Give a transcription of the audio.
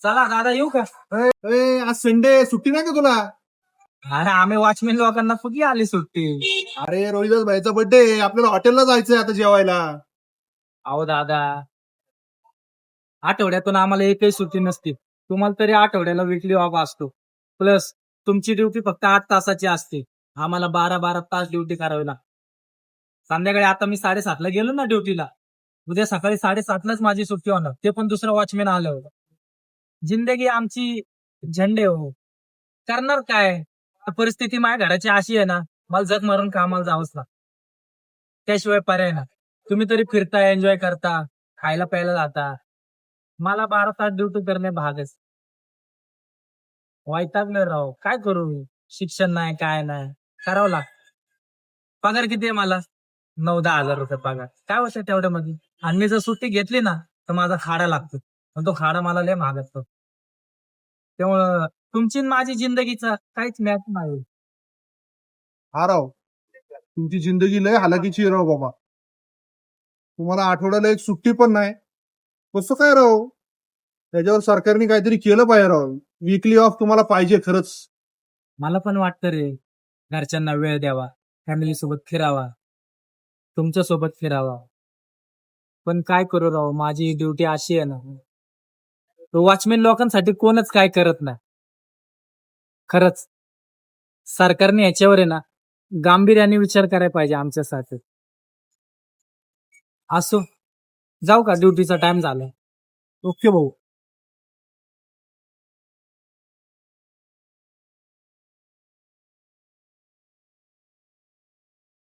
चला दादा येऊ का? आज संडे सुट्टी नाही का तुला? अरे आम्ही वॉचमॅन लोकांना कुठली आली सुट्टी? अरे रोहिदास भाईचा बर्थडे, आपल्याला हॉटेलला जायचंय आता जेवायला. अहो दादा, आठवड्यातून आम्हाला एकही सुट्टी नसते. तुम्हाला तरी आठवड्याला विकली ऑफ असतो. प्लस तुमची ड्युटी फक्त 8 तासाची असते. आम्हाला 12-12 तास ड्युटी करावी लागते. संध्याकाळी आता मी 7:30ला गेलो ना ड्युटीला, उद्या सकाळी 7:30लाच माझी सुट्टी होणार, ते पण दुसरं वॉचमॅन आलं होतं. जिंदगी आमची झंडे हो. करणार काय? परिस्थिती माझ्या घराची अशी आहे ना, मला जग मारून कामाला जावंच लागतं. त्याशिवाय पर्याय ना. तुम्ही तरी फिरता, एन्जॉय करता, खायला प्यायला जाता. मला 12 तास ड्युटी करणे भागच. वैतागलोय राव. काय करू? शिक्षण नाही, काय नाही. करावं लागतं. पगार किती आहे मला? 9-10 हजार रुपये पगार. काय होतं तेवढ्यामध्ये? आणि मी जर सुट्टी घेतली ना, तर माझा खाडा लागतो. आणि तो खाडा मला लय महाग असतो. त्यामुळं तुमची आणि माझी जिंदगीचा काहीच मॅच नाही. हा राव, तुमची जिंदगी लय हालाकीची आहे राव बाबा. तुम्हाला आठवड्याला एक सुट्टी पण नाही. कसं काय राव? त्याच्यावर सरकारने काहीतरी केलं पाहिजे राव. वीकली ऑफ तुम्हाला पाहिजे खरंच. मला पण वाटतं रे, घरच्यांना वेळ द्यावा, फॅमिली सोबत फिरावा, तुमच्या सोबत फिरावा. पण काय करू राव, माझी ड्युटी अशी आहे ना, वॉचमॅन लोकांसाठी कोणच काय करत नाही. खरंच सरकारने याच्यावर आहे ना, गांभीर्याने विचार करायला पाहिजे आमच्यासाठी. असो, जाऊ का? ड्युटीचा टाइम झालाय. ओके भाऊ.